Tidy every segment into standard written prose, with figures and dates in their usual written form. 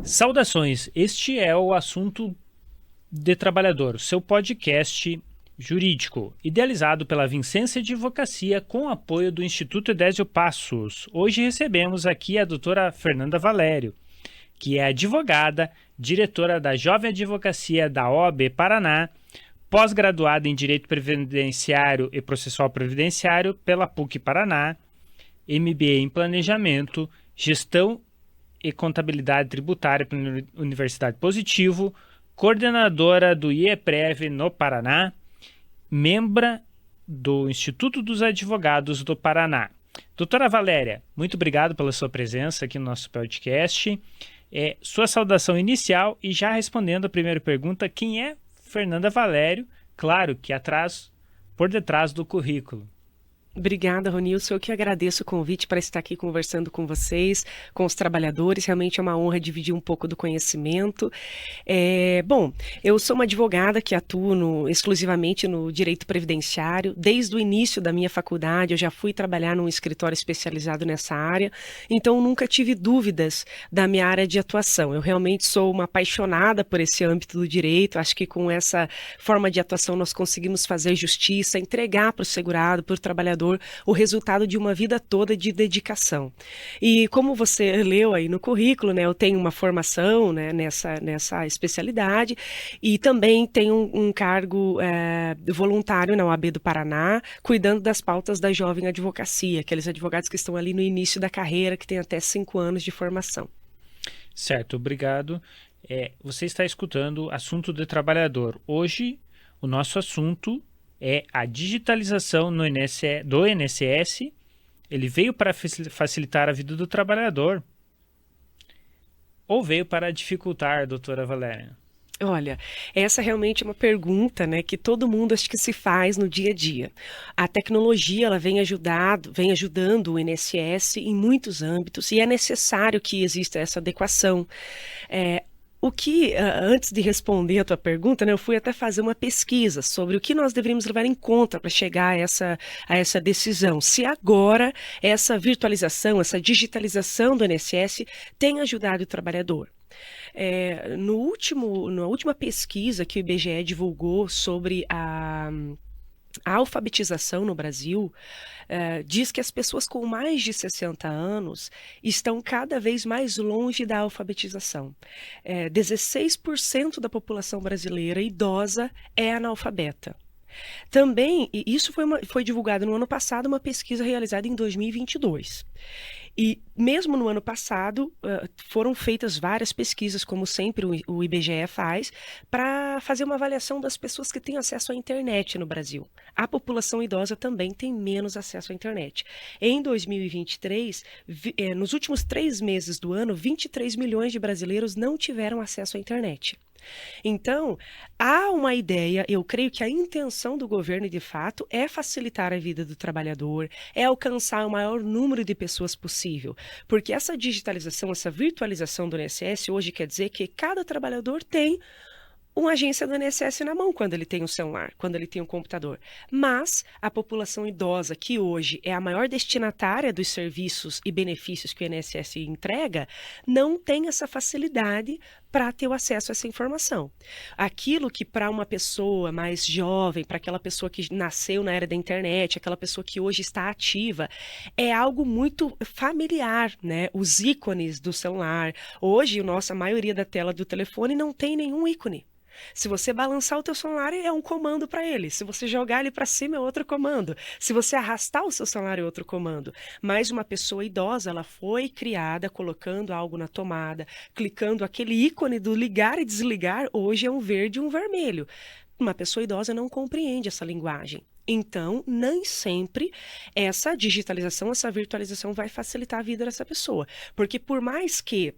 Saudações, este é o Assunto de Trabalhador, seu podcast jurídico, idealizado pela Vicência Advocacia com apoio do Instituto Edésio Passos. Hoje recebemos aqui a doutora Fernanda Valério, que é advogada, diretora da Jovem Advocacia da OAB Paraná, pós-graduada em Direito Previdenciário e Processual Previdenciário pela PUC Paraná, MBA em Planejamento, Gestão e Contabilidade Tributária pela Universidade Positivo, coordenadora do IEPREV no Paraná, membra do Instituto dos Advogados do Paraná. Doutora Valéria, muito obrigado pela sua presença aqui no nosso podcast. Sua saudação inicial e já respondendo a primeira pergunta, quem é Fernanda Valério? Claro que por detrás do currículo. Obrigada, Ronilson. Eu que agradeço o convite para estar aqui conversando com vocês, com os trabalhadores. Realmente é uma honra dividir um pouco do conhecimento. Bom, eu sou uma advogada que atuo exclusivamente no direito previdenciário. Desde o início da minha faculdade, eu já fui trabalhar num escritório especializado nessa área, então nunca tive dúvidas da minha área de atuação. Eu realmente sou uma apaixonada por esse âmbito do direito. Acho que com essa forma de atuação nós conseguimos fazer justiça, entregar para o segurado, para o trabalhador, o resultado de uma vida toda de dedicação. E como você leu aí no currículo, né, eu tenho uma formação, né, nessa especialidade e também tenho um cargo voluntário na OAB do Paraná, cuidando das pautas da Jovem Advocacia, aqueles advogados que estão ali no início da carreira, que têm até 5 anos de formação. Certo, obrigado. Você está escutando Assunto de Trabalhador. Hoje, o nosso assunto é a digitalização do INSS. Ele veio para facilitar a vida do trabalhador ou veio para dificultar, doutora Valéria? Olha, essa realmente é uma pergunta, né, que todo mundo acho que se faz no dia a dia. A tecnologia ela vem ajudando o INSS em muitos âmbitos e é necessário que exista essa adequação. Antes de responder a tua pergunta, né, eu fui até fazer uma pesquisa sobre o que nós deveríamos levar em conta para chegar a essa decisão. Se agora essa virtualização, essa digitalização do INSS tem ajudado o trabalhador. Na última pesquisa que o IBGE divulgou sobre a alfabetização no Brasil, diz que as pessoas com mais de 60 anos estão cada vez mais longe da alfabetização. 16% da população brasileira idosa é analfabeta. Também, e isso foi divulgado no ano passado, uma pesquisa realizada em 2022. E mesmo no ano passado, foram feitas várias pesquisas, como sempre o IBGE faz, para fazer uma avaliação das pessoas que têm acesso à internet no Brasil. A população idosa também tem menos acesso à internet. Em 2023, nos últimos 3 meses do ano, 23 milhões de brasileiros não tiveram acesso à internet. Então, há uma ideia, eu creio que a intenção do governo, de fato, é facilitar a vida do trabalhador, é alcançar o maior número de pessoas possível, porque essa digitalização, essa virtualização do INSS hoje quer dizer que cada trabalhador tem uma agência do INSS na mão quando ele tem um celular, quando ele tem um computador. Mas a população idosa, que hoje é a maior destinatária dos serviços e benefícios que o INSS entrega, não tem essa facilidade para ter o acesso a essa informação. Aquilo que para uma pessoa mais jovem, para aquela pessoa que nasceu na era da internet, aquela pessoa que hoje está ativa, é algo muito familiar, né? Os ícones do celular. Hoje, a maioria da tela do telefone não tem nenhum ícone. Se você balançar o teu celular, é um comando para ele. Se você jogar ele para cima, é outro comando. Se você arrastar o seu celular, é outro comando. Mas uma pessoa idosa, ela foi criada colocando algo na tomada, clicando aquele ícone do ligar e desligar, hoje é um verde e um vermelho. Uma pessoa idosa não compreende essa linguagem. Então, nem sempre essa digitalização, essa virtualização vai facilitar a vida dessa pessoa. Porque por mais que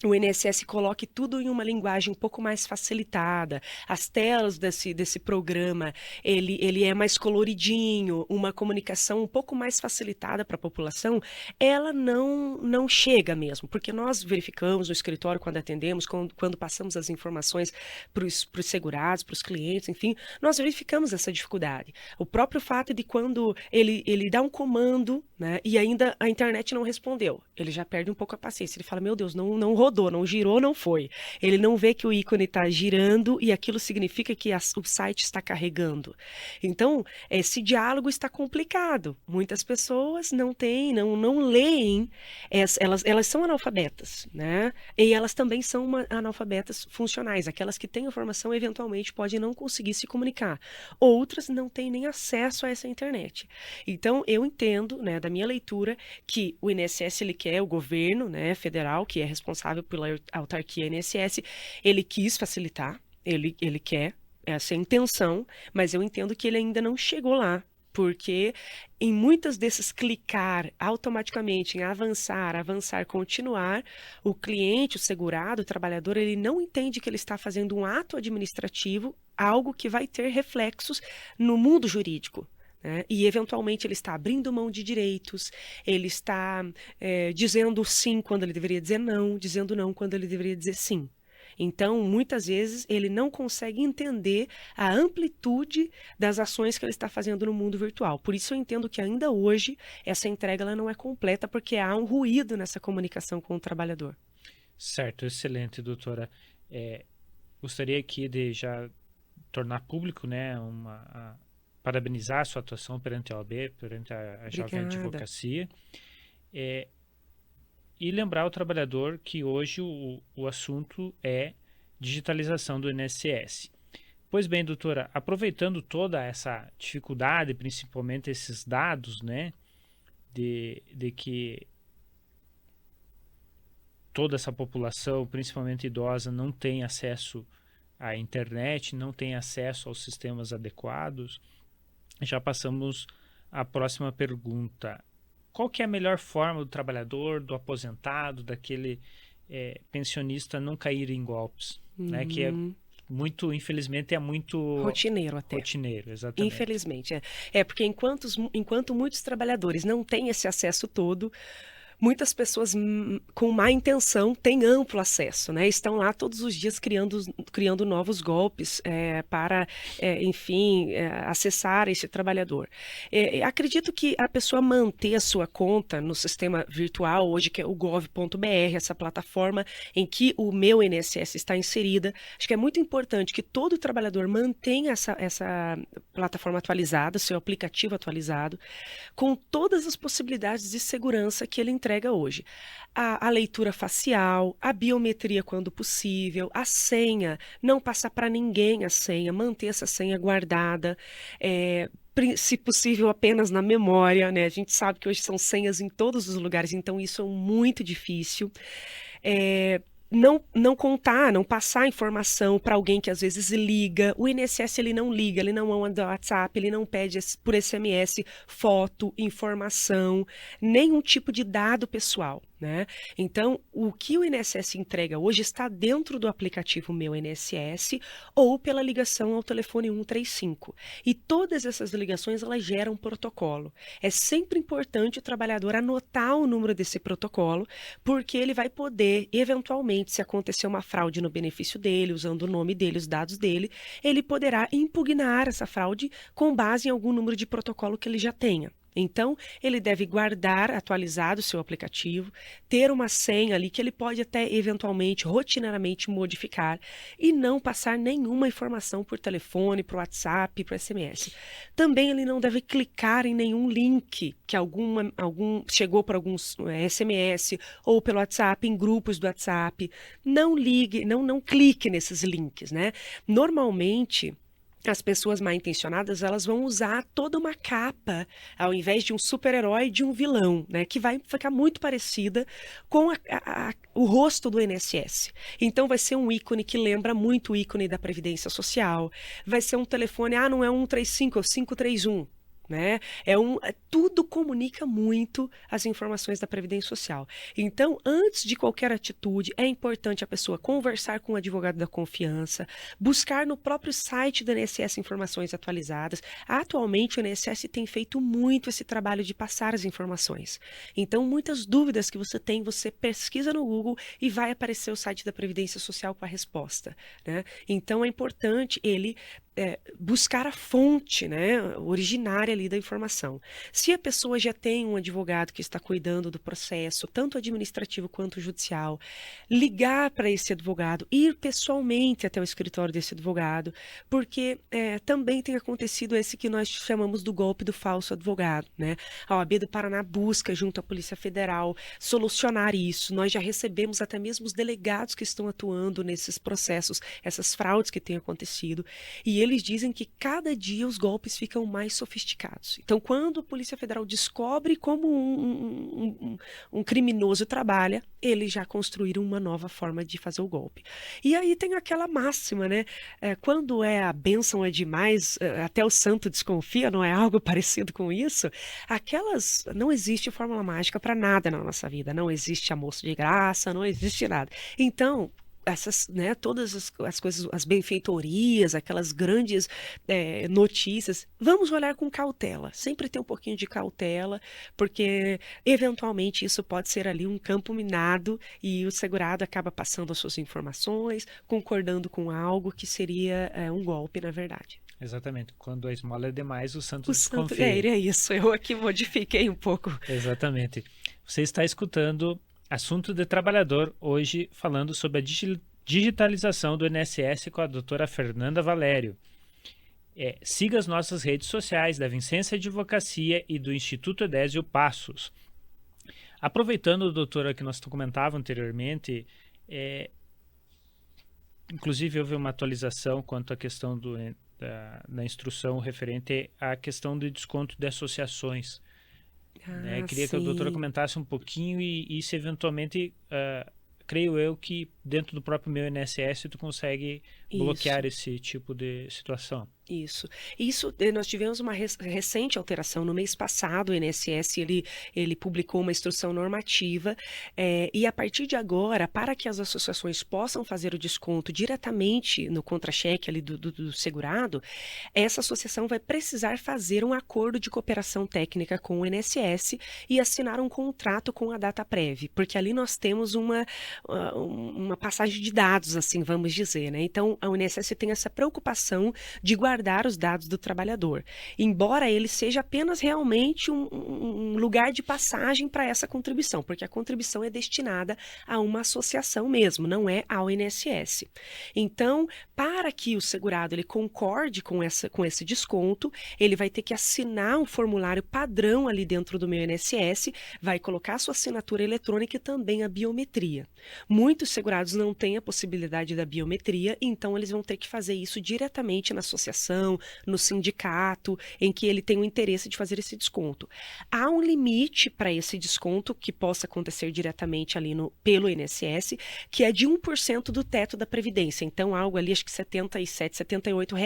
o INSS coloque tudo em uma linguagem um pouco mais facilitada, as telas desse programa, ele é mais coloridinho, uma comunicação um pouco mais facilitada para a população, ela não chega mesmo, porque nós verificamos no escritório quando atendemos, quando passamos as informações para os segurados, para os clientes, enfim, nós verificamos essa dificuldade. O próprio fato de quando ele dá um comando, né, e ainda a internet não respondeu, ele já perde um pouco a paciência, ele fala, meu Deus, não rodou, não girou, não foi. Ele não vê que o ícone está girando e aquilo significa que o site está carregando. Então, esse diálogo está complicado. Muitas pessoas não leem, elas são analfabetas, né? E elas também são analfabetas funcionais. Aquelas que têm informação, eventualmente, podem não conseguir se comunicar. Outras não têm nem acesso a essa internet. Então, eu entendo, né, da minha leitura, que o INSS, ele quer, o governo, né, federal, que é responsável pela autarquia INSS, ele quis facilitar, ele quer essa intenção, mas eu entendo que ele ainda não chegou lá, porque em muitas desses clicar automaticamente em avançar, continuar, o cliente, o segurado, o trabalhador, ele não entende que ele está fazendo um ato administrativo, algo que vai ter reflexos no mundo jurídico. E, eventualmente, ele está abrindo mão de direitos, ele está dizendo sim quando ele deveria dizer não, dizendo não quando ele deveria dizer sim. Então, muitas vezes, ele não consegue entender a amplitude das ações que ele está fazendo no mundo virtual. Por isso, eu entendo que ainda hoje, essa entrega ela não é completa, porque há um ruído nessa comunicação com o trabalhador. Certo, excelente, doutora. Gostaria aqui de já tornar público, né, parabenizar a sua atuação perante a OAB, perante a Jovem Advocacia, e lembrar o trabalhador que hoje o assunto é digitalização do INSS. Pois bem, doutora, aproveitando toda essa dificuldade, principalmente esses dados, né, de que toda essa população, principalmente idosa, não tem acesso à internet, não tem acesso aos sistemas adequados, já passamos à próxima pergunta. Qual que é a melhor forma do trabalhador, do aposentado, daquele pensionista não cair em golpes? Né? Que é muito, infelizmente, é muito... rotineiro até. Rotineiro, exatamente. Infelizmente. Porque enquanto muitos trabalhadores não têm esse acesso todo, muitas pessoas com má intenção têm amplo acesso, né? Estão lá todos os dias criando novos golpes para, enfim, acessar esse trabalhador. Acredito que a pessoa manter a sua conta no sistema virtual, hoje que é o gov.br, essa plataforma em que o meu INSS está inserida, acho que é muito importante que todo trabalhador mantenha essa plataforma atualizada, seu aplicativo atualizado, com todas as possibilidades de segurança que ele entrega hoje. A leitura facial, a biometria quando possível, a senha, não passar para ninguém a senha, manter essa senha guardada, se possível apenas na memória, né? A gente sabe que hoje são senhas em todos os lugares, então isso é muito difícil. Não passar informação para alguém que às vezes liga. O INSS ele não liga, ele não manda WhatsApp, ele não pede por SMS foto, informação, nenhum tipo de dado pessoal, né? Então, o que o INSS entrega hoje está dentro do aplicativo Meu INSS ou pela ligação ao telefone 135. E todas essas ligações, elas geram protocolo. É sempre importante o trabalhador anotar o número desse protocolo, porque ele vai poder, eventualmente, se acontecer uma fraude no benefício dele, usando o nome dele, os dados dele, ele poderá impugnar essa fraude com base em algum número de protocolo que ele já tenha. Então, ele deve guardar atualizado o seu aplicativo, ter uma senha ali que ele pode até eventualmente, rotineiramente modificar e não passar nenhuma informação por telefone, por WhatsApp, por SMS. Também ele não deve clicar em nenhum link que chegou por alguns SMS ou pelo WhatsApp, em grupos do WhatsApp. Não ligue, não clique nesses links, né? Normalmente, as pessoas mal intencionadas, elas vão usar toda uma capa, ao invés de um super-herói, de um vilão, né? Que vai ficar muito parecida com o rosto do INSS. Então, vai ser um ícone que lembra muito o ícone da Previdência Social. Vai ser um telefone, não é 135, é o 531. Né? Tudo comunica muito as informações da Previdência Social. Então, antes de qualquer atitude, é importante a pessoa conversar com o advogado da confiança, buscar no próprio site do INSS informações atualizadas. Atualmente, o INSS tem feito muito esse trabalho de passar as informações. Então, muitas dúvidas que você tem, você pesquisa no Google e vai aparecer o site da Previdência Social com a resposta, né? Então, é importante ele buscar a fonte, né, originária ali da informação. Se a pessoa já tem um advogado que está cuidando do processo, tanto administrativo quanto judicial, ligar para esse advogado, ir pessoalmente até o escritório desse advogado, porque também tem acontecido esse que nós chamamos do golpe do falso advogado, né? A OAB do Paraná busca, junto à Polícia Federal, solucionar isso. Nós já recebemos até mesmo os delegados que estão atuando nesses processos, essas fraudes que têm acontecido, e eles dizem que cada dia os golpes ficam mais sofisticados. Então, quando a Polícia Federal descobre como um criminoso trabalha, eles já construíram uma nova forma de fazer o golpe. E aí tem aquela máxima, né? Quando a bênção é demais, até o santo desconfia, não é algo parecido com isso? Não existe fórmula mágica para nada na nossa vida. Não existe almoço de graça, não existe nada. Então, né, todas as coisas, as benfeitorias, aquelas grandes notícias, vamos olhar com cautela, sempre ter um pouquinho de cautela, porque eventualmente isso pode ser ali um campo minado e o segurado acaba passando as suas informações, concordando com algo que seria um golpe, na verdade. Exatamente. Quando a esmola é demais, o santo Santo, desconfia. é isso, eu aqui modifiquei um pouco. Exatamente. Você está escutando Assunto de Trabalhador, hoje falando sobre a digitalização do INSS com a doutora Fernanda Valério. Siga as nossas redes sociais da Vicência Advocacia e do Instituto Edésio Passos. Aproveitando, doutora, que nós comentávamos anteriormente, inclusive houve uma atualização quanto à questão da instrução referente à questão do desconto de associações. Queria que a doutora comentasse um pouquinho e se eventualmente, creio eu que dentro do próprio meu INSS tu consegue bloquear esse tipo de situação. Isso, nós tivemos uma recente alteração no mês passado. O INSS ele publicou uma instrução normativa e a partir de agora, para que as associações possam fazer o desconto diretamente no contra-cheque ali do segurado, essa associação vai precisar fazer um acordo de cooperação técnica com o INSS e assinar um contrato com a Dataprev, porque ali nós temos uma passagem de dados, assim, vamos dizer, né? Então, a INSS tem essa preocupação de guardar os dados do trabalhador, embora ele seja apenas realmente um lugar de passagem para essa contribuição, porque a contribuição é destinada a uma associação mesmo, não é ao INSS. Então, para que o segurado ele concorde com esse desconto, ele vai ter que assinar um formulário padrão ali dentro do meu INSS, vai colocar sua assinatura eletrônica e também a biometria. Muitos segurados não têm a possibilidade da biometria, então eles vão ter que fazer isso diretamente na associação, no sindicato, em que ele tem o interesse de fazer esse desconto. Há um limite para esse desconto que possa acontecer diretamente ali pelo INSS, que é de 1% do teto da Previdência, então algo ali acho que R$ 77, R$ 78.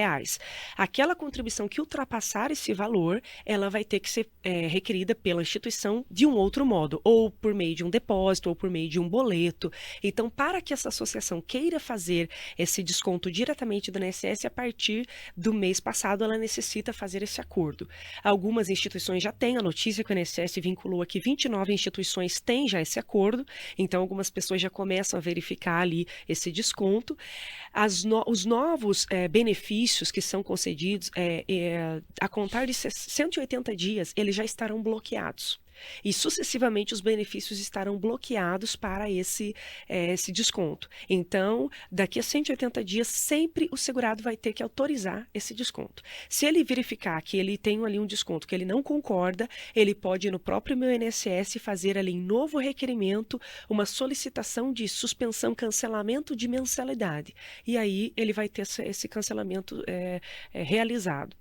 Aquela contribuição que ultrapassar esse valor, ela vai ter que ser requerida pela instituição de um outro modo, ou por meio de um depósito, ou por meio de um boleto. Então, para que essa associação queira fazer esse desconto diretamente do INSS, a partir do mês passado, ela necessita fazer esse acordo. Algumas instituições já têm, a notícia que o INSS vinculou aqui, 29 instituições têm já esse acordo, então algumas pessoas já começam a verificar ali esse desconto. Os novos benefícios que são concedidos, a contar de 180 dias, eles já estarão bloqueados. E sucessivamente os benefícios estarão bloqueados para esse desconto. Então, daqui a 180 dias, sempre o segurado vai ter que autorizar esse desconto. Se ele verificar que ele tem ali um desconto que ele não concorda, ele pode ir no próprio meu INSS fazer ali em novo requerimento uma solicitação de suspensão, cancelamento de mensalidade. E aí ele vai ter esse cancelamento realizado.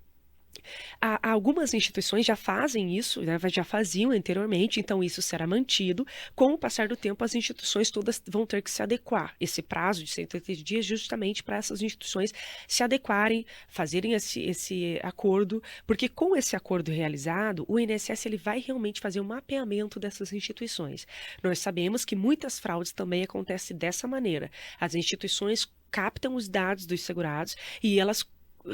Algumas instituições já fazem isso, né, já faziam anteriormente, então isso será mantido. Com o passar do tempo, as instituições todas vão ter que se adequar. Esse prazo de 180 dias justamente para essas instituições se adequarem, fazerem esse acordo, porque com esse acordo realizado, o INSS ele vai realmente fazer um mapeamento dessas instituições. Nós sabemos que muitas fraudes também acontecem dessa maneira. As instituições captam os dados dos segurados e elas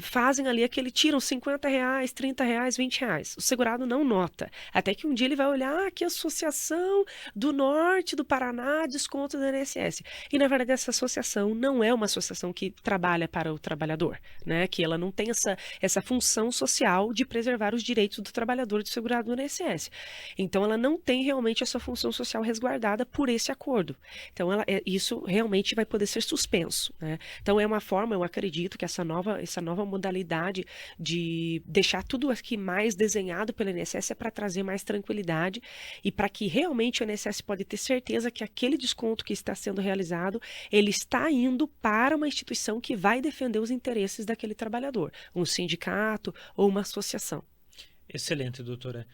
fazem ali tiram R$ 50, R$ 30, R$ 20. O segurado não nota. Até que um dia ele vai olhar que Associação do Norte do Paraná desconto do INSS. E na verdade essa associação não é uma associação que trabalha para o trabalhador, né? Que ela não tem essa função social de preservar os direitos do trabalhador e do segurado do INSS. Então ela não tem realmente essa função social resguardada por esse acordo. Então isso realmente vai poder ser suspenso, né? Então é uma forma, eu acredito que essa nova modalidade de deixar tudo aqui mais desenhado pelo INSS é para trazer mais tranquilidade e para que realmente o INSS pode ter certeza que aquele desconto que está sendo realizado, ele está indo para uma instituição que vai defender os interesses daquele trabalhador, um sindicato ou uma associação. Excelente, doutora.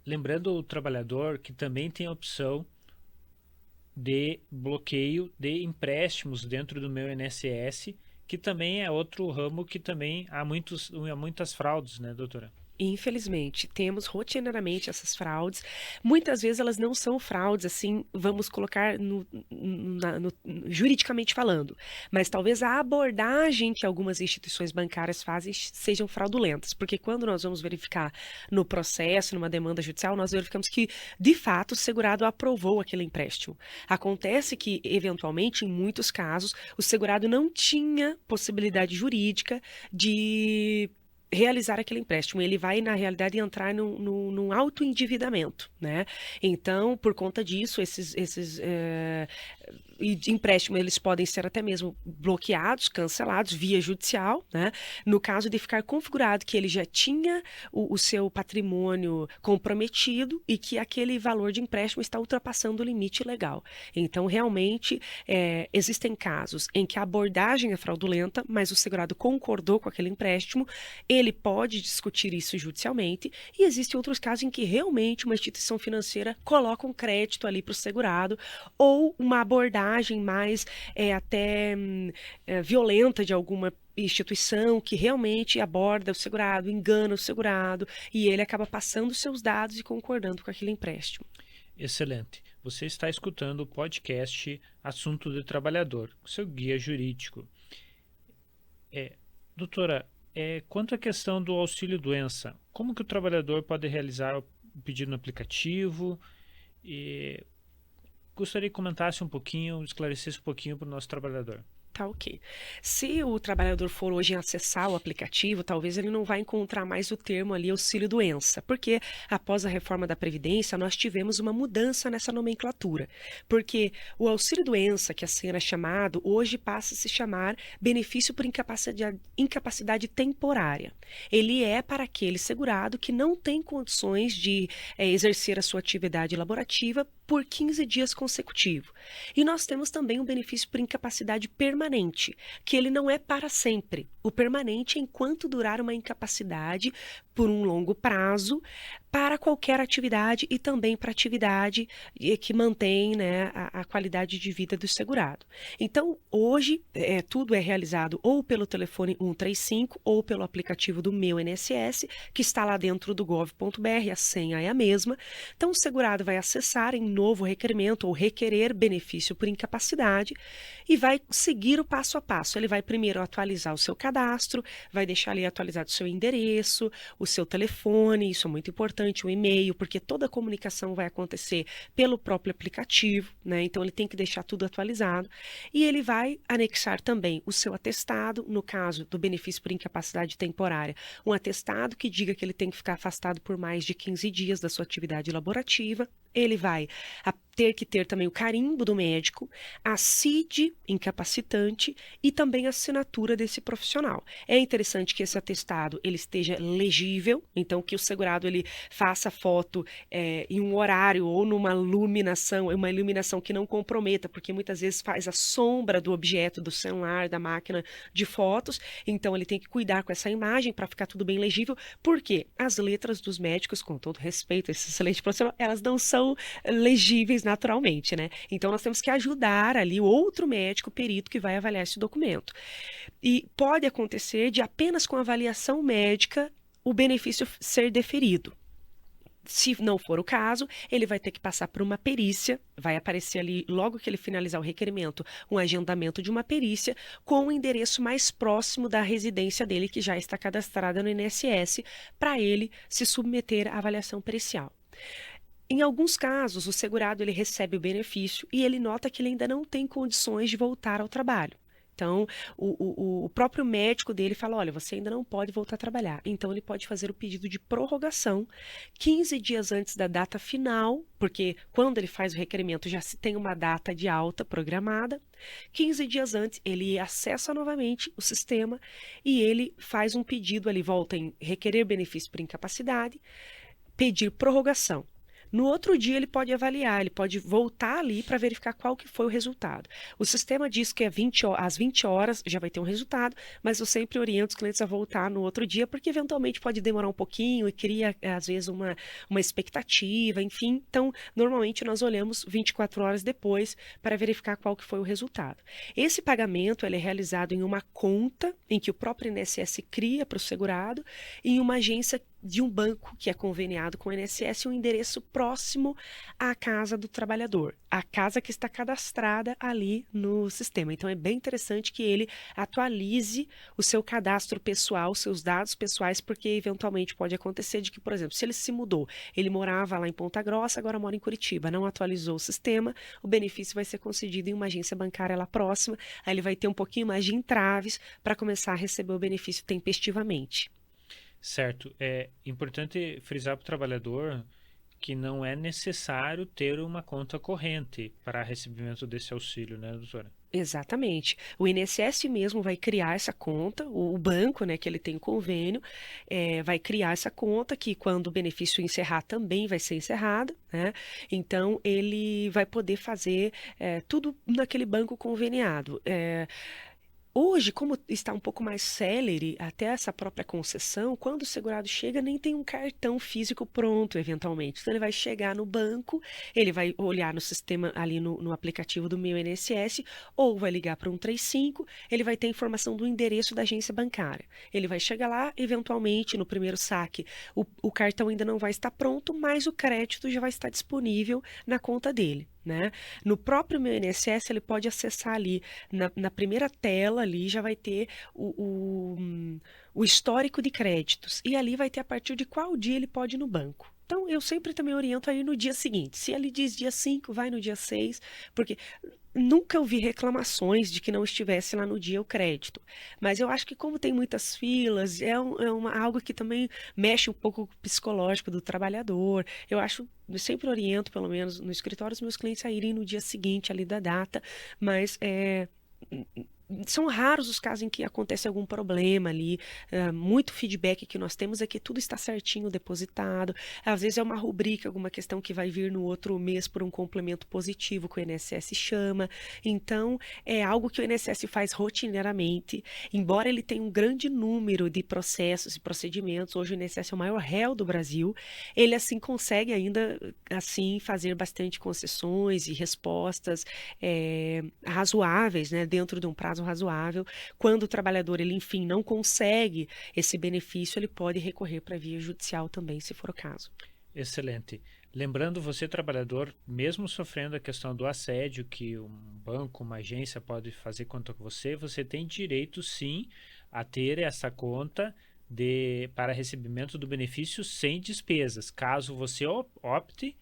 Lembrando o trabalhador que também tem a opção de bloqueio de empréstimos dentro do meu INSS, que também é outro ramo que também há muitas fraudes, né, doutora? Infelizmente, temos rotineiramente essas fraudes. Muitas vezes elas não são fraudes, assim, vamos colocar juridicamente falando, mas talvez a abordagem que algumas instituições bancárias fazem sejam fraudulentas, porque quando nós vamos verificar no processo, numa demanda judicial, nós verificamos que, de fato, o segurado aprovou aquele empréstimo. Acontece que, eventualmente, em muitos casos, o segurado não tinha possibilidade jurídica de realizar aquele empréstimo. Ele vai, na realidade, entrar num autoendividamento, né? Então, por conta disso, esses empréstimos, eles podem ser até mesmo bloqueados, cancelados via judicial, né? No caso de ficar configurado que ele já tinha o seu patrimônio comprometido e que aquele valor de empréstimo está ultrapassando o limite legal. Então, realmente, existem casos em que a abordagem é fraudulenta, mas o segurado concordou com aquele empréstimo, ele pode discutir isso judicialmente, e existem outros casos em que realmente uma instituição financeira coloca um crédito ali para o segurado, ou uma abordagem mais até violenta de alguma instituição que realmente aborda o segurado, engana o segurado, e ele acaba passando seus dados e concordando com aquele empréstimo. Excelente. Você está escutando o podcast Assunto do Trabalhador, o seu guia jurídico. Doutora, quanto à questão do auxílio-doença, como que o trabalhador pode realizar o pedido no aplicativo? Gostaria que comentasse um pouquinho, esclarecesse um pouquinho para o nosso trabalhador. Tá ok. Se o trabalhador for hoje acessar o aplicativo, talvez ele não vai encontrar mais o termo ali auxílio-doença, porque após a reforma da Previdência, nós tivemos uma mudança nessa nomenclatura, porque o auxílio-doença, que assim era chamado, hoje passa a se chamar benefício por incapacidade temporária. Ele é para aquele segurado que não tem condições de exercer a sua atividade laborativa por 15 dias consecutivos. E nós temos também um benefício por incapacidade permanente, que ele não é para sempre. O permanente é enquanto durar uma incapacidade por um longo prazo para qualquer atividade e também para atividade que mantém, né, a qualidade de vida do segurado. Então, hoje, tudo é realizado ou pelo telefone 135 ou pelo aplicativo do Meu INSS, que está lá dentro do gov.br, a senha é a mesma. Então, o segurado vai acessar em novo requerimento ou requerer benefício por incapacidade e vai seguir o passo a passo. Ele vai primeiro atualizar o seu cadastro, vai deixar ali atualizado o seu endereço, o seu telefone, isso é muito importante, o e-mail, porque toda a comunicação vai acontecer pelo próprio aplicativo, né? Então ele tem que deixar tudo atualizado e ele vai anexar também o seu atestado, no caso do benefício por incapacidade temporária, um atestado que diga que ele tem que ficar afastado por mais de 15 dias da sua atividade laborativa. Ele vai ter que ter também o carimbo do médico, a CID incapacitante e também a assinatura desse profissional. É interessante que esse atestado ele esteja legível, então que o segurado ele faça foto em um horário ou numa iluminação, uma iluminação que não comprometa, porque muitas vezes faz a sombra do objeto, do celular, da máquina de fotos, então ele tem que cuidar com essa imagem para ficar tudo bem legível, porque as letras dos médicos, com todo respeito a esse excelente profissional, elas não são legíveis naturalmente, né? Então nós temos que ajudar ali o outro médico perito que vai avaliar esse documento. E pode acontecer de apenas com avaliação médica o benefício ser deferido. Se não for o caso, ele vai ter que passar por uma perícia, vai aparecer ali, logo que ele finalizar o requerimento, um agendamento de uma perícia com o endereço mais próximo da residência dele, que já está cadastrada no INSS, para ele se submeter à avaliação pericial. Em alguns casos, o segurado ele recebe o benefício e ele nota que ele ainda não tem condições de voltar ao trabalho. Então, o próprio médico dele fala: olha, você ainda não pode voltar a trabalhar. Então, ele pode fazer o pedido de prorrogação 15 dias antes da data final, porque quando ele faz o requerimento já se tem uma data de alta programada. 15 dias antes, ele acessa novamente o sistema e ele faz um pedido, ele volta em requerer benefício por incapacidade, pedir prorrogação. No outro dia ele pode avaliar, ele pode voltar ali para verificar qual que foi o resultado. O sistema diz que às 20 horas já vai ter um resultado, mas eu sempre oriento os clientes a voltar no outro dia, porque eventualmente pode demorar um pouquinho e cria, às vezes, uma expectativa, enfim. Então, normalmente nós olhamos 24 horas depois para verificar qual que foi o resultado. Esse pagamento ele é realizado em uma conta em que o próprio INSS cria para o segurado, em uma agência de um banco que é conveniado com o INSS, um endereço próximo à casa do trabalhador, a casa que está cadastrada ali no sistema. Então é bem interessante que ele atualize o seu cadastro pessoal, seus dados pessoais, porque eventualmente pode acontecer de que, por exemplo, se ele se mudou, ele morava lá em Ponta Grossa, agora mora em Curitiba, não atualizou o sistema, o benefício vai ser concedido em uma agência bancária lá próxima, aí ele vai ter um pouquinho mais de entraves para começar a receber o benefício tempestivamente. Certo. É importante frisar para o trabalhador que não é necessário ter uma conta corrente para recebimento desse auxílio, né, doutora? Exatamente. O INSS mesmo vai criar essa conta, o banco, né, que ele tem convênio, vai criar essa conta que quando o benefício encerrar também vai ser encerrada, né? Então ele vai poder fazer tudo naquele banco conveniado. Hoje, como está um pouco mais célere até essa própria concessão, quando o segurado chega, nem tem um cartão físico pronto, eventualmente. Então, ele vai chegar no banco, ele vai olhar no sistema, ali no aplicativo do Meu INSS, ou vai ligar para 135, ele vai ter a informação do endereço da agência bancária. Ele vai chegar lá, eventualmente, no primeiro saque, o cartão ainda não vai estar pronto, mas o crédito já vai estar disponível na conta dele. Né? No próprio Meu INSS, ele pode acessar ali, na primeira tela ali já vai ter o histórico de créditos, e ali vai ter a partir de qual dia ele pode ir no banco. Então, eu sempre também oriento a ir no dia seguinte. Se ele diz dia 5, vai no dia 6, porque nunca ouvi reclamações de que não estivesse lá no dia o crédito. Mas eu acho que como tem muitas filas, algo que também mexe um pouco com o psicológico do trabalhador. Eu sempre oriento, pelo menos no escritório, os meus clientes a irem no dia seguinte ali da data, mas são raros os casos em que acontece algum problema ali. Muito feedback que nós temos é que tudo está certinho depositado. Às vezes é uma rubrica, alguma questão que vai vir no outro mês por um complemento positivo que o INSS chama. Então, é algo que o INSS faz rotineiramente. Embora ele tenha um grande número de processos e procedimentos, hoje o INSS é o maior réu do Brasil, ele assim consegue ainda assim fazer bastante concessões e respostas razoáveis, né, dentro de um prazo razoável. Quando o trabalhador, ele, enfim, não consegue esse benefício, ele pode recorrer para a via judicial também, se for o caso. Excelente. Lembrando, você, trabalhador, mesmo sofrendo a questão do assédio que um banco, uma agência pode fazer contra você, você tem direito, sim, a ter essa conta para recebimento do benefício sem despesas. Caso você opte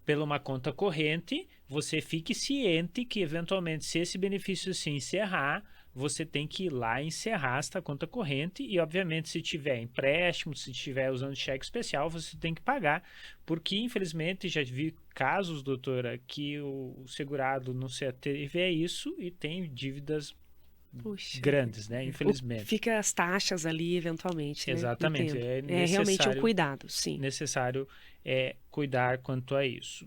pela uma conta corrente, você fique ciente que, eventualmente, se esse benefício se encerrar, você tem que ir lá encerrar esta conta corrente e, obviamente, se tiver empréstimo, se estiver usando cheque especial, você tem que pagar, porque, infelizmente, já vi casos, doutora, que o segurado não se ateve a isso e tem dívidas grandes, né? Infelizmente. Fica as taxas ali, eventualmente, né? Exatamente. É realmente um cuidado, sim. Necessário cuidar quanto a isso.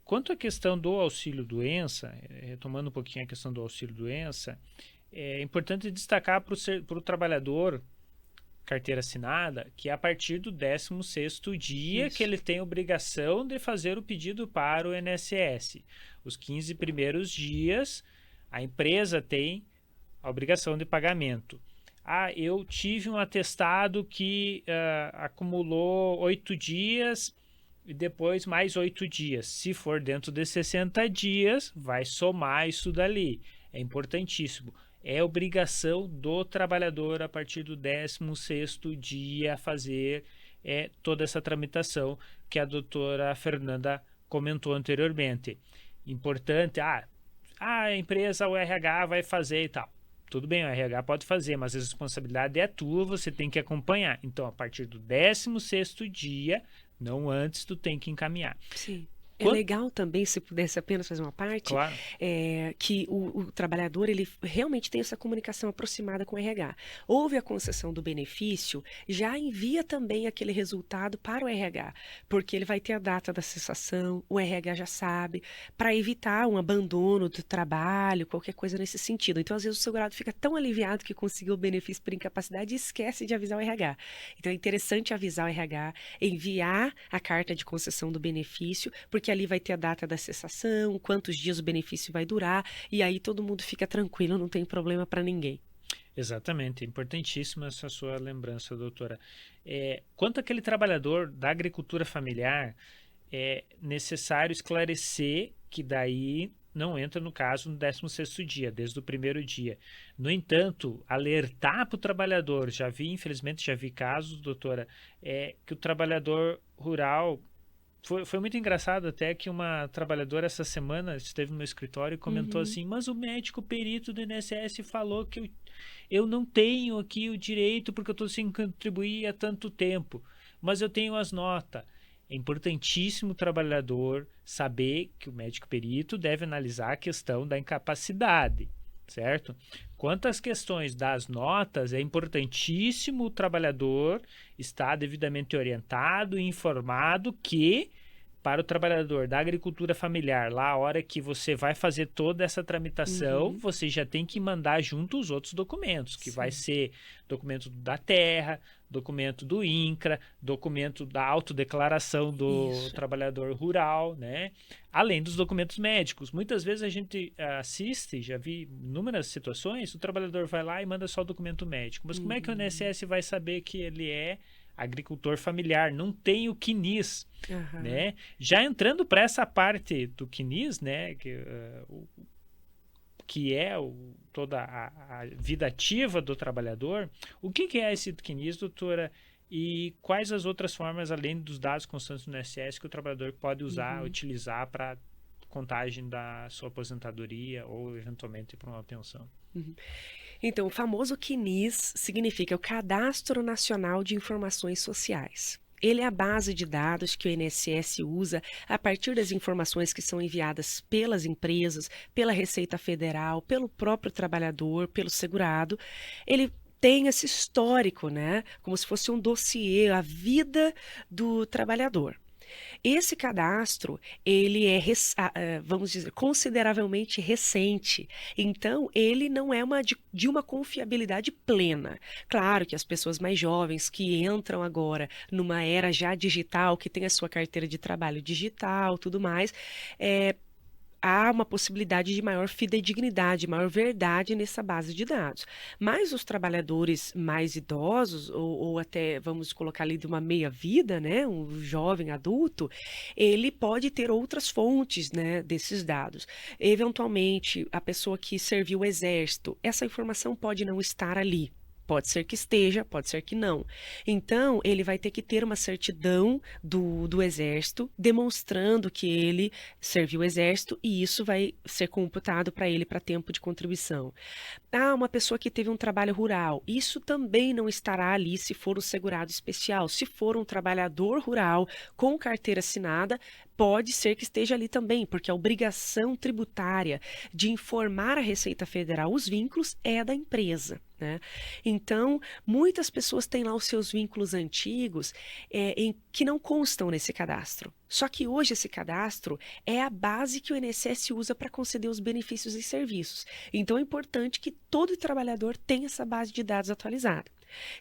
Quanto à questão do auxílio-doença, retomando um pouquinho a questão do auxílio-doença, é importante destacar para o trabalhador carteira assinada que é a partir do 16º dia que ele tem obrigação de fazer o pedido para o INSS. Os 15 primeiros dias, a empresa tem a obrigação de pagamento. Eu tive um atestado que acumulou 8 dias e depois mais 8 dias. Se for dentro de 60 dias, vai somar isso dali. É importantíssimo. É obrigação do trabalhador, a partir do 16º dia, fazer toda essa tramitação que a doutora Fernanda comentou anteriormente. Importante, a empresa, o RH vai fazer e tal. Tudo bem, o RH pode fazer, mas a responsabilidade é tua, você tem que acompanhar. Então, a partir do 16º dia, não antes, tu tem que encaminhar. Sim. É legal também, se pudesse apenas fazer uma parte, claro, que o trabalhador ele realmente tem essa comunicação aproximada com o RH. Houve a concessão do benefício, já envia também aquele resultado para o RH, porque ele vai ter a data da cessação, o RH já sabe, para evitar um abandono do trabalho, qualquer coisa nesse sentido. Então, às vezes, o segurado fica tão aliviado que conseguiu o benefício por incapacidade e esquece de avisar o RH. Então, é interessante avisar o RH, enviar a carta de concessão do benefício, porque ali vai ter a data da cessação, quantos dias o benefício vai durar, e aí todo mundo fica tranquilo, não tem problema para ninguém. Exatamente, importantíssima essa sua lembrança, doutora. Quanto àquele trabalhador da agricultura familiar, é necessário esclarecer que daí não entra no caso no 16º dia, desde o primeiro dia. No entanto, alertar para o trabalhador, infelizmente já vi casos, doutora, que o trabalhador rural. Foi muito engraçado até que uma trabalhadora essa semana esteve no meu escritório e comentou assim, mas o médico perito do INSS falou que eu não tenho aqui o direito porque eu estou sem contribuir há tanto tempo, mas eu tenho as notas. É importantíssimo o trabalhador saber que o médico perito deve analisar a questão da incapacidade, certo? Quanto às questões das notas, é importantíssimo o trabalhador estar devidamente orientado e informado que, para o trabalhador da agricultura familiar, lá a hora que você vai fazer toda essa tramitação, você já tem que mandar junto os outros documentos, que vai ser documento da terra, documento do INCRA, documento da autodeclaração do trabalhador rural, né? Além dos documentos médicos. Muitas vezes a gente assiste, já vi inúmeras situações, o trabalhador vai lá e manda só o documento médico. Mas como é que o INSS vai saber que ele é agricultor familiar? Não tem o CNIS, né? Já entrando para essa parte do CNIS, né? Que é toda a vida ativa do trabalhador, o que é esse CNIS, doutora? E quais as outras formas, além dos dados constantes do INSS, que o trabalhador pode usar, utilizar para contagem da sua aposentadoria ou, eventualmente, para uma pensão? Então, o famoso CNIS significa o Cadastro Nacional de Informações Sociais. Ele é a base de dados que o INSS usa a partir das informações que são enviadas pelas empresas, pela Receita Federal, pelo próprio trabalhador, pelo segurado. Ele tem esse histórico, né? Como se fosse um dossiê, a vida do trabalhador. Esse cadastro, ele é, vamos dizer, consideravelmente recente. Então, ele não é de uma confiabilidade plena. Claro que as pessoas mais jovens que entram agora numa era já digital, que tem a sua carteira de trabalho digital, tudo mais, há uma possibilidade de maior fidedignidade, maior verdade nessa base de dados. Mas os trabalhadores mais idosos, ou até, vamos colocar ali de uma meia-vida, né, um jovem adulto, ele pode ter outras fontes, né, desses dados. Eventualmente, a pessoa que serviu o exército, essa informação pode não estar ali. Pode ser que esteja, pode ser que não. Então, ele vai ter que ter uma certidão do Exército demonstrando que ele serviu o Exército e isso vai ser computado para ele para tempo de contribuição. Uma pessoa que teve um trabalho rural, isso também não estará ali se for o segurado especial. Se for um trabalhador rural com carteira assinada, pode ser que esteja ali também, porque a obrigação tributária de informar a Receita Federal os vínculos é da empresa, né? Então, muitas pessoas têm lá os seus vínculos antigos que não constam nesse cadastro. Só que hoje esse cadastro é a base que o INSS usa para conceder os benefícios e serviços. Então, é importante que todo trabalhador tenha essa base de dados atualizada.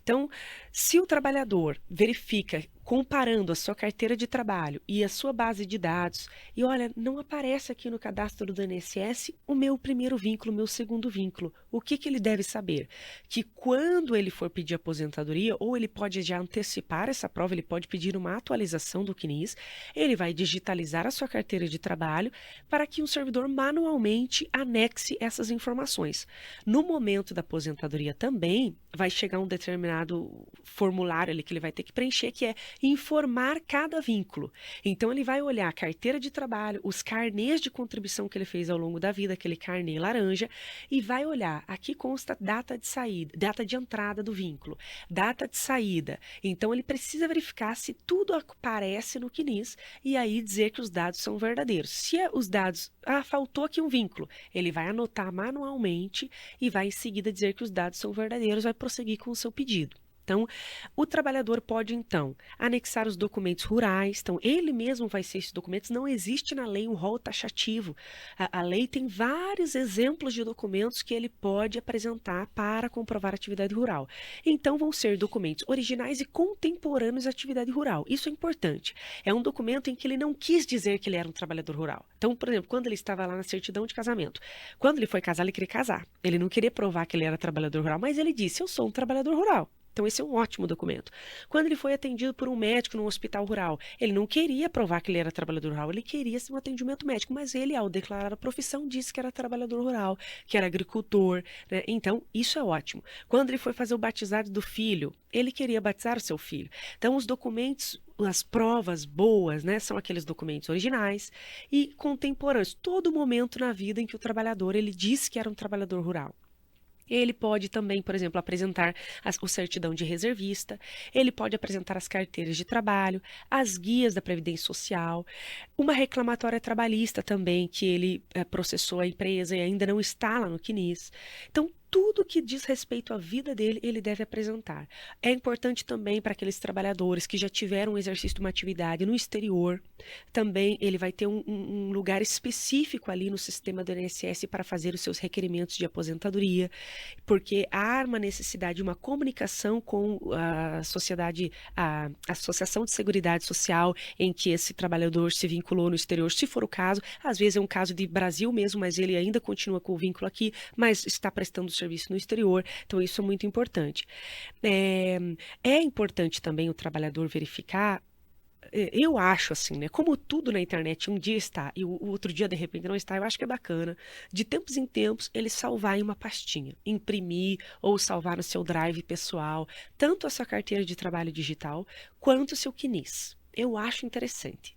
Então, se o trabalhador verifica comparando a sua carteira de trabalho e a sua base de dados, e olha, não aparece aqui no cadastro do INSS o meu primeiro vínculo, o meu segundo vínculo. O que ele deve saber? Que quando ele for pedir aposentadoria, ou ele pode já antecipar essa prova, ele pode pedir uma atualização do CNIS, ele vai digitalizar a sua carteira de trabalho para que um servidor manualmente anexe essas informações. No momento da aposentadoria também, vai chegar um determinado formulário ali que ele vai ter que preencher, que é informar cada vínculo. Então, ele vai olhar a carteira de trabalho, os carnês de contribuição que ele fez ao longo da vida, aquele carnê laranja, e vai olhar, aqui consta data de saída, data de entrada do vínculo, data de saída. Então, ele precisa verificar se tudo aparece no CNIS e aí dizer que os dados são verdadeiros. Se os dados, faltou aqui um vínculo, ele vai anotar manualmente e vai em seguida dizer que os dados são verdadeiros, vai prosseguir com o seu pedido. Então, o trabalhador pode, então, anexar os documentos rurais. Então, ele mesmo vai ser esses documentos. Não existe na lei um rol taxativo. A lei tem vários exemplos de documentos que ele pode apresentar para comprovar a atividade rural. Então, vão ser documentos originais e contemporâneos à atividade rural. Isso é importante. É um documento em que ele não quis dizer que ele era um trabalhador rural. Então, por exemplo, quando ele estava lá na certidão de casamento, quando ele foi casar, ele queria casar. Ele não queria provar que ele era trabalhador rural, mas ele disse, eu sou um trabalhador rural. Então, esse é um ótimo documento. Quando ele foi atendido por um médico num hospital rural, ele não queria provar que ele era trabalhador rural, ele queria um atendimento médico, mas ele, ao declarar a profissão, disse que era trabalhador rural, que era agricultor, né? Então, isso é ótimo. Quando ele foi fazer o batizado do filho, ele queria batizar o seu filho. Então, os documentos, as provas boas, né, são aqueles documentos originais e contemporâneos. Todo momento na vida em que o trabalhador, ele disse que era um trabalhador rural. Ele pode também, por exemplo, apresentar o certidão de reservista, ele pode apresentar as carteiras de trabalho, as guias da Previdência Social, uma reclamatória trabalhista também, que ele processou a empresa e ainda não está lá no CNIS. Então, tudo que diz respeito à vida dele, ele deve apresentar. É importante também para aqueles trabalhadores que já tiveram um exercício de uma atividade no exterior. Também ele vai ter um lugar específico ali no sistema do INSS para fazer os seus requerimentos de aposentadoria, porque há uma necessidade de uma comunicação com a sociedade, a Associação de Seguridade Social, em que esse trabalhador se vinculou no exterior, se for o caso. Às vezes é um caso de Brasil mesmo, mas ele ainda continua com o vínculo aqui, mas está prestando serviço no exterior, então isso é muito importante. É importante também o trabalhador verificar, eu acho assim, né, como tudo na internet um dia está e o outro dia de repente não está, eu acho que é bacana, de tempos em tempos, ele salvar em uma pastinha, imprimir ou salvar no seu drive pessoal, tanto a sua carteira de trabalho digital, quanto o seu CNIS. Eu acho interessante.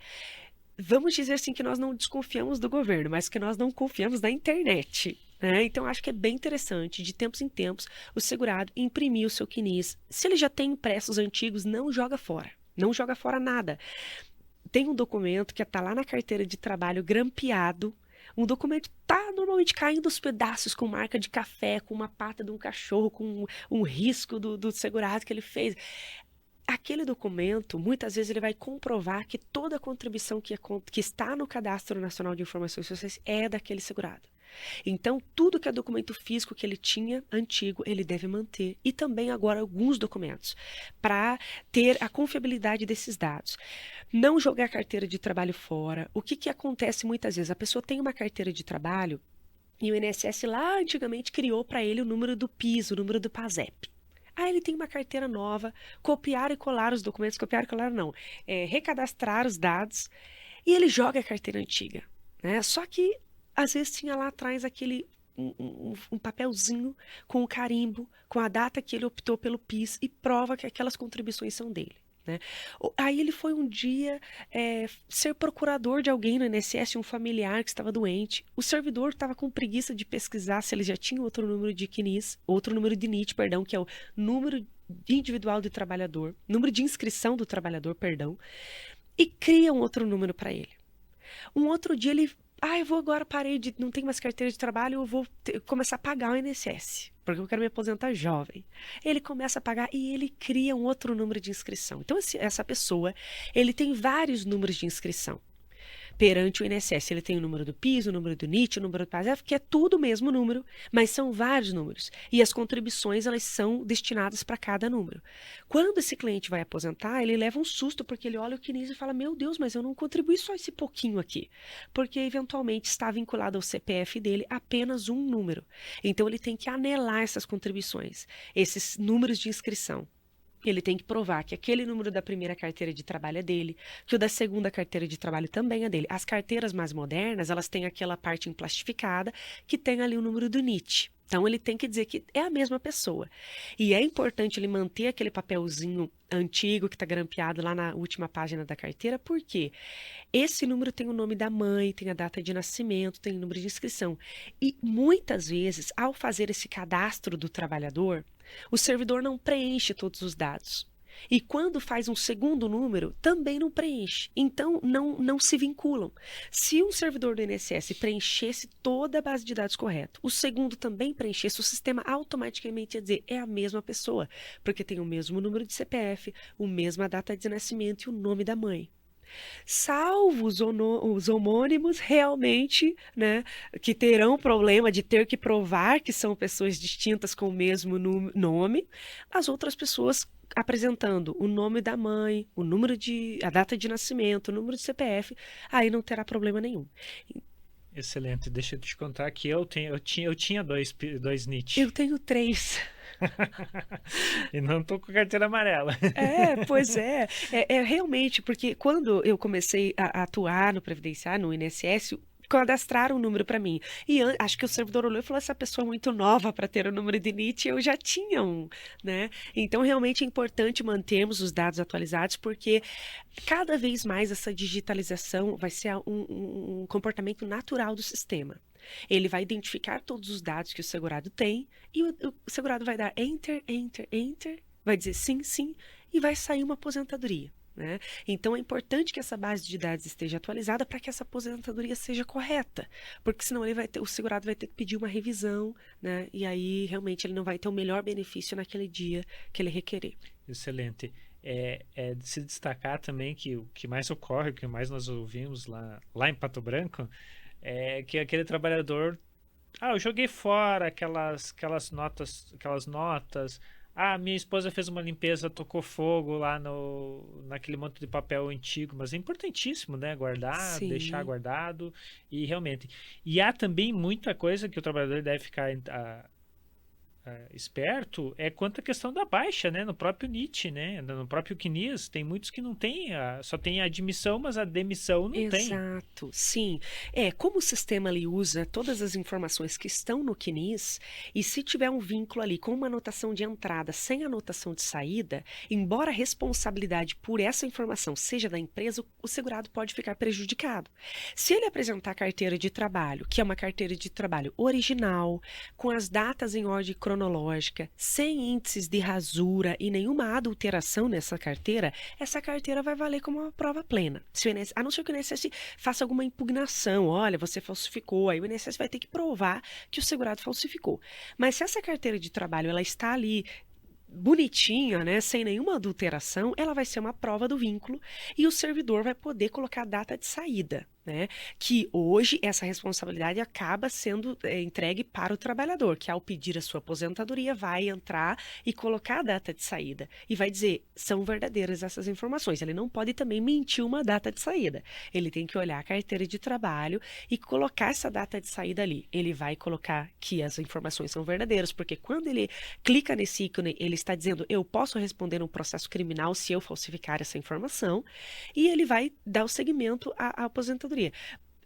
Vamos dizer assim que nós não desconfiamos do governo, mas que nós não confiamos na internet. Então, acho que é bem interessante, de tempos em tempos, o segurado imprimir o seu CNIS. Se ele já tem impressos antigos, não joga fora. Não joga fora nada. Tem um documento que está lá na carteira de trabalho grampeado. Um documento está normalmente caindo aos pedaços, com marca de café, com uma pata de um cachorro, com um risco do segurado que ele fez. Aquele documento, muitas vezes, ele vai comprovar que toda a contribuição que está no Cadastro Nacional de Informações Sociais é daquele segurado. Então, tudo que é documento físico que ele tinha antigo, ele deve manter. E também agora alguns documentos, para ter a confiabilidade desses dados. Não jogar a carteira de trabalho fora. O que acontece muitas vezes? A pessoa tem uma carteira de trabalho e o INSS lá antigamente criou para ele o número do PIS, o número do PASEP. Aí ele tem uma carteira nova, copiar e colar os documentos, copiar e colar não, recadastrar os dados, e ele joga a carteira antiga, né? Só que, às vezes, tinha lá atrás aquele um papelzinho com o carimbo, com a data que ele optou pelo PIS e prova que aquelas contribuições são dele. Né? Aí ele foi um dia ser procurador de alguém no INSS, um familiar que estava doente. O servidor estava com preguiça de pesquisar se ele já tinha outro número de CNIS, outro número de NIT, perdão, que é o número individual do trabalhador, número de inscrição do trabalhador, perdão, e cria um outro número para ele. Um outro dia ele, eu vou agora, não tenho mais carteira de trabalho, eu vou começar a pagar o INSS, porque eu quero me aposentar jovem. Ele começa a pagar e ele cria um outro número de inscrição. Então, essa pessoa, ele tem vários números de inscrição. perante o INSS. Ele tem o número do PIS, o número do NIT, o número do PASEF, que é tudo o mesmo número, mas são vários números. E as contribuições, elas são destinadas para cada número. Quando esse cliente vai aposentar, ele leva um susto, porque ele olha o CNIS e fala, meu Deus, mas eu não contribuí só esse pouquinho aqui. Porque, eventualmente, está vinculado ao CPF dele apenas um número. Então, ele tem que anelar essas contribuições, esses números de inscrição. Ele tem que provar que aquele número da primeira carteira de trabalho é dele, que o da segunda carteira de trabalho também é dele. As carteiras mais modernas, elas têm aquela parte emplastificada que tem ali o número do NIT. Então, ele tem que dizer que é a mesma pessoa. E é importante ele manter aquele papelzinho antigo que está grampeado lá na última página da carteira, porque esse número tem o nome da mãe, tem a data de nascimento, tem o número de inscrição. E muitas vezes, ao fazer esse cadastro do trabalhador, o servidor não preenche todos os dados. E quando faz um segundo número, também não preenche. Então, não se vinculam. Se um servidor do INSS preenchesse toda a base de dados correta, o segundo também preenchesse, o sistema automaticamente ia dizer, é a mesma pessoa, porque tem o mesmo número de CPF, a mesma data de nascimento e o nome da mãe. Salvo os homônimos realmente, né, que terão problema de ter que provar que são pessoas distintas com o mesmo nome, as outras pessoas apresentando o nome da mãe, a data de nascimento, o número de CPF, aí não terá problema nenhum. Excelente. Deixa eu te contar que eu tinha dois NIT. Eu tenho 3. E não tô com carteira amarela. Pois é. É realmente, porque quando eu comecei a atuar no Previdenciário, no INSS, cadastraram um número para mim. E acho que o servidor olhou e falou, essa pessoa é muito nova para ter o número de NIT, eu já tinha um, né? Então, realmente é importante mantermos os dados atualizados, porque cada vez mais essa digitalização vai ser um comportamento natural do sistema. Ele vai identificar todos os dados que o segurado tem e o segurado vai dar enter, enter, enter, vai dizer sim, sim, e vai sair uma aposentadoria. Né? Então é importante que essa base de dados esteja atualizada para que essa aposentadoria seja correta, porque senão o segurado vai ter que pedir uma revisão, né? E aí realmente ele não vai ter o melhor benefício naquele dia que ele requerer. Excelente. É de se destacar também que o que mais ocorre, o que mais nós ouvimos lá em Pato Branco, é que aquele trabalhador, eu joguei fora aquelas notas. Minha esposa fez uma limpeza, tocou fogo lá naquele monte de papel antigo, mas é importantíssimo, né? Guardar, Sim. deixar guardado, e realmente. E há também muita coisa que o trabalhador deve ficar esperto, quanto à questão da baixa, né? No próprio NIT, né? No próprio CNIS, tem muitos que não tem, só tem a admissão, mas a demissão não tem. Exato, sim. Como o sistema ali usa todas as informações que estão no CNIS, e se tiver um vínculo ali com uma anotação de entrada sem anotação de saída, embora a responsabilidade por essa informação seja da empresa, o segurado pode ficar prejudicado. Se ele apresentar a carteira de trabalho, que é uma carteira de trabalho original, com as datas em ordem cronológica, sem índices de rasura e nenhuma adulteração nessa carteira, essa carteira vai valer como uma prova plena. A não ser que o INSS faça alguma impugnação, olha, você falsificou, aí o INSS vai ter que provar que o segurado falsificou. Mas se essa carteira de trabalho ela está ali bonitinha, né, sem nenhuma adulteração, ela vai ser uma prova do vínculo e o servidor vai poder colocar a data de saída. Né? Que hoje essa responsabilidade acaba sendo entregue para o trabalhador, que ao pedir a sua aposentadoria vai entrar e colocar a data de saída e vai dizer, são verdadeiras essas informações. Ele não pode também mentir uma data de saída. Ele tem que olhar a carteira de trabalho e colocar essa data de saída ali. Ele vai colocar que as informações são verdadeiras, porque quando ele clica nesse ícone, ele está dizendo, eu posso responder um processo criminal se eu falsificar essa informação, e ele vai dar o seguimento à aposentadoria.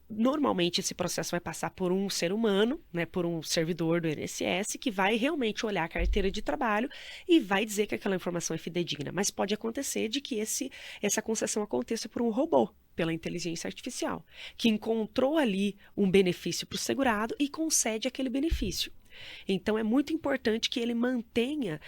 Normalmente esse processo vai passar por um ser humano, né, por um servidor do INSS, que vai realmente olhar a carteira de trabalho e vai dizer que aquela informação é fidedigna. Mas pode acontecer de que essa concessão aconteça por um robô, pela inteligência artificial, que encontrou ali um benefício para o segurado e concede aquele benefício. Então é muito importante que ele mantenha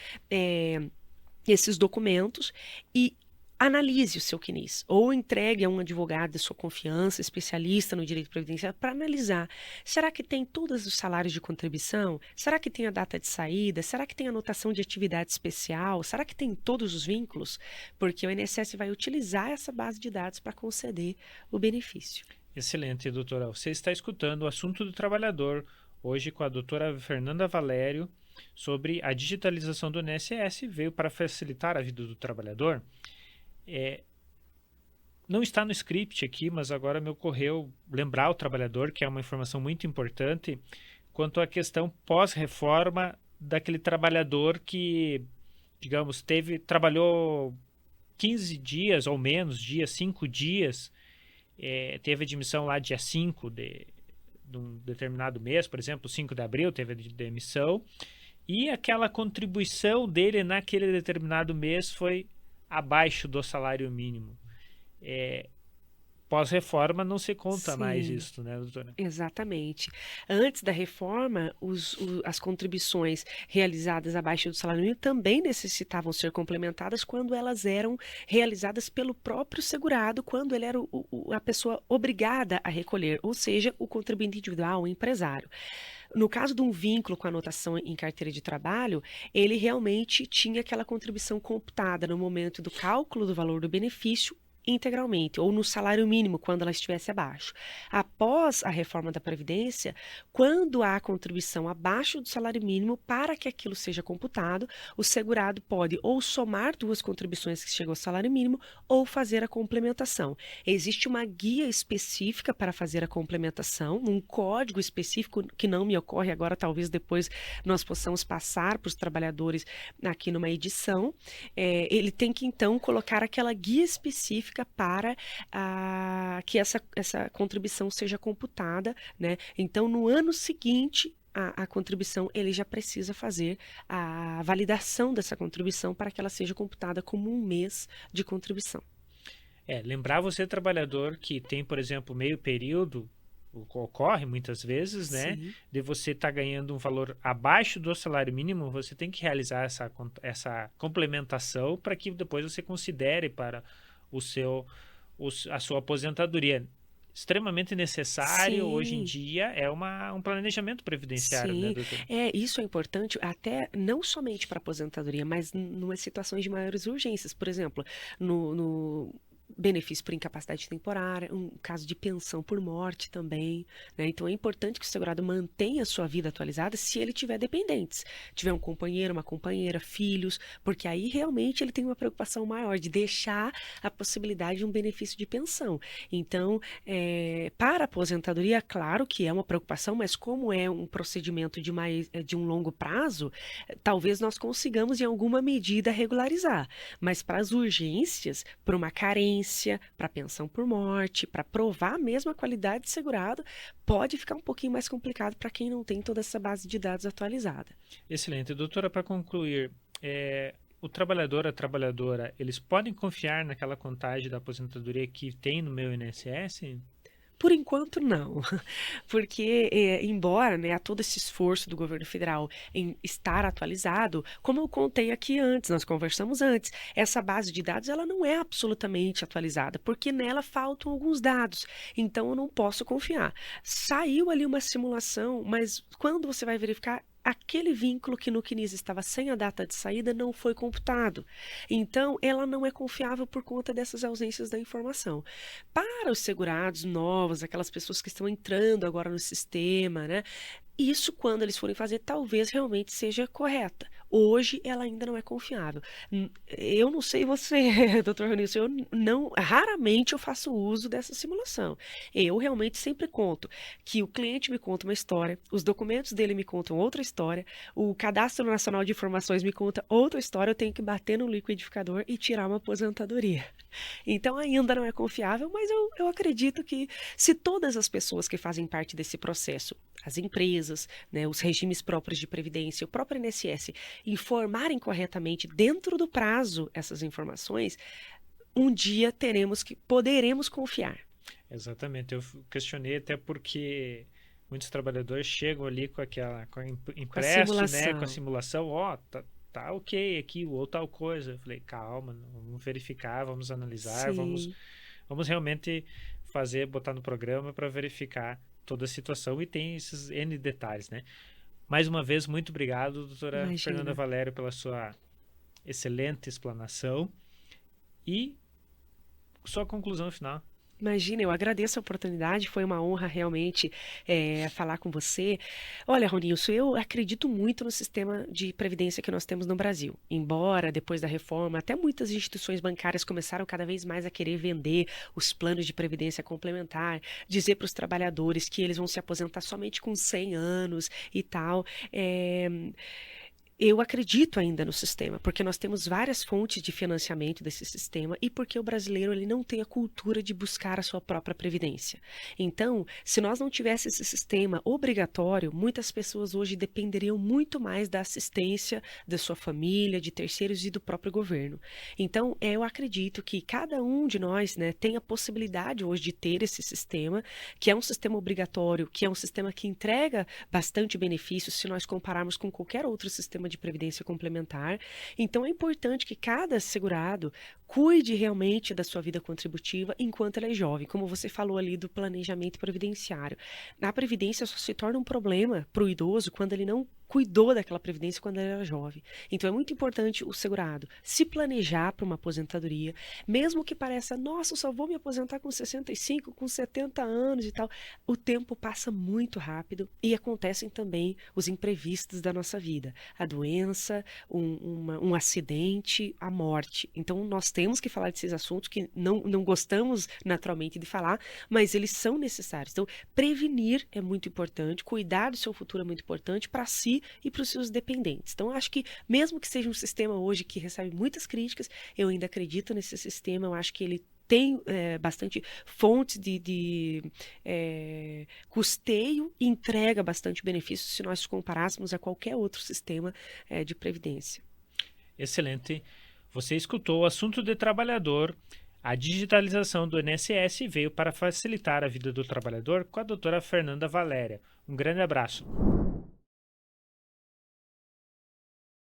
esses documentos e analise o seu CNIS, ou entregue a um advogado de sua confiança, especialista no direito previdenciário, para analisar, será que tem todos os salários de contribuição? Será que tem a data de saída? Será que tem anotação de atividade especial? Será que tem todos os vínculos? Porque o INSS vai utilizar essa base de dados para conceder o benefício. Excelente, doutora. Você está escutando o assunto do trabalhador, hoje com a doutora Fernanda Valério, sobre a digitalização do INSS, veio para facilitar a vida do trabalhador. Não está no script aqui, mas agora me ocorreu lembrar o trabalhador, que é uma informação muito importante, quanto à questão pós-reforma daquele trabalhador que, digamos, trabalhou 15 dias ou menos dias, 5 dias, teve admissão lá dia 5 de um determinado mês, por exemplo, 5 de abril teve a demissão, e aquela contribuição dele naquele determinado mês foi abaixo do salário mínimo. Pós-reforma não se conta mais Sim. isso, né, doutora? Exatamente. Antes da reforma, as contribuições realizadas abaixo do salário mínimo também necessitavam ser complementadas quando elas eram realizadas pelo próprio segurado, quando ele era a pessoa obrigada a recolher, ou seja, o contribuinte individual, o empresário. No caso de um vínculo com anotação em carteira de trabalho, ele realmente tinha aquela contribuição computada no momento do cálculo do valor do benefício integralmente, ou no salário mínimo, quando ela estivesse abaixo. Após a reforma da Previdência, quando há contribuição abaixo do salário mínimo, para que aquilo seja computado, o segurado pode ou somar duas contribuições que chegam ao salário mínimo, ou fazer a complementação. Existe uma guia específica para fazer a complementação, um código específico que não me ocorre agora, talvez depois nós possamos passar para os trabalhadores aqui numa edição. Ele tem que então colocar aquela guia específica para que essa contribuição seja computada, né? Então, no ano seguinte, a contribuição, ele já precisa fazer a validação dessa contribuição para que ela seja computada como um mês de contribuição. Lembrar você, trabalhador, que tem, por exemplo, meio período, ocorre muitas vezes, né? Sim. De você estar ganhando um valor abaixo do salário mínimo, você tem que realizar essa complementação para que depois você considere para a sua aposentadoria. Extremamente necessário hoje em Sim. dia é um planejamento previdenciário, né, Sim, doutor? isso é importante até não somente para aposentadoria, mas numas situações de maiores urgências. Por exemplo, no benefício por incapacidade temporária, um caso de pensão por morte também, né? Então é importante que o segurado mantenha a sua vida atualizada se ele tiver dependentes, tiver um companheiro, uma companheira, filhos, porque aí realmente ele tem uma preocupação maior de deixar a possibilidade de um benefício de pensão. Então, para a aposentadoria, claro que é uma preocupação, mas como é um procedimento de um longo prazo, talvez nós consigamos em alguma medida regularizar, mas para as urgências, por uma carência, para pensão por morte, para provar mesmo a qualidade de segurado, pode ficar um pouquinho mais complicado para quem não tem toda essa base de dados atualizada. Excelente. Doutora, para concluir, o trabalhador, a trabalhadora, eles podem confiar naquela contagem da aposentadoria que tem no meu INSS? Por enquanto, não, porque, embora, né, há todo esse esforço do governo federal em estar atualizado, como eu contei aqui antes, nós conversamos antes, essa base de dados ela não é absolutamente atualizada, porque nela faltam alguns dados, então eu não posso confiar. Saiu ali uma simulação, mas quando você vai verificar, aquele vínculo que no CNIS estava sem a data de saída não foi computado. Então, ela não é confiável por conta dessas ausências da informação. Para os segurados novos, aquelas pessoas que estão entrando agora no sistema, né? Isso, quando eles forem fazer, talvez realmente seja correta. Hoje, ela ainda não é confiável. Eu não sei você, doutor Ronilson, raramente eu faço uso dessa simulação. Eu realmente sempre conto que o cliente me conta uma história, os documentos dele me contam outra história, o Cadastro Nacional de Informações me conta outra história, eu tenho que bater no liquidificador e tirar uma aposentadoria. Então, ainda não é confiável, mas eu acredito que se todas as pessoas que fazem parte desse processo, as empresas, né, os regimes próprios de previdência, o próprio INSS, informarem corretamente dentro do prazo essas informações, um dia poderemos confiar. Exatamente. Eu questionei até porque muitos trabalhadores chegam ali com Com a impresso, né, com a simulação. simulação, tá ok aqui, ou tal coisa. Eu falei, calma, vamos verificar, vamos analisar, Sim, vamos realmente botar no programa para verificar toda a situação e tem esses N detalhes, né? Mais uma vez, muito obrigado, doutora Fernanda imagina. Valério, pela sua excelente explanação e sua conclusão final. Imagina, eu agradeço a oportunidade, foi uma honra realmente falar com você. Olha, Ronilson, eu acredito muito no sistema de previdência que nós temos no Brasil. Embora, depois da reforma, até muitas instituições bancárias começaram cada vez mais a querer vender os planos de previdência complementar, dizer para os trabalhadores que eles vão se aposentar somente com 100 anos e tal. É, Eu acredito ainda no sistema, porque nós temos várias fontes de financiamento desse sistema e porque o brasileiro ele não tem a cultura de buscar a sua própria previdência. Então, se nós não tivéssemos esse sistema obrigatório, muitas pessoas hoje dependeriam muito mais da assistência da sua família, de terceiros e do próprio governo. Então, eu acredito que cada um de nós, né, tem a possibilidade hoje de ter esse sistema, que é um sistema obrigatório, que é um sistema que entrega bastante benefícios se nós compararmos com qualquer outro sistema de previdência complementar. Então é importante que cada segurado cuide realmente da sua vida contributiva enquanto ele é jovem, como você falou ali do planejamento previdenciário. A previdência só se torna um problema para o idoso quando ele não cuidou daquela previdência quando ele era jovem. Então é muito importante o segurado se planejar para uma aposentadoria, mesmo que pareça, nossa, eu só vou me aposentar com 65, com 70 anos e tal. O tempo passa muito rápido e acontecem também os imprevistos da nossa vida. A doença, um acidente, a morte. Então nós temos que falar desses assuntos que não gostamos naturalmente de falar, mas eles são necessários. Então prevenir é muito importante, cuidar do seu futuro é muito importante para si e para os seus dependentes. Então, acho que, mesmo que seja um sistema hoje que recebe muitas críticas, eu ainda acredito nesse sistema, eu acho que ele tem bastante fontes de custeio e entrega bastante benefício se nós comparássemos a qualquer outro sistema de previdência. Excelente. Você escutou o assunto de trabalhador. A digitalização do INSS veio para facilitar a vida do trabalhador com a doutora Fernanda Valéria. Um grande abraço.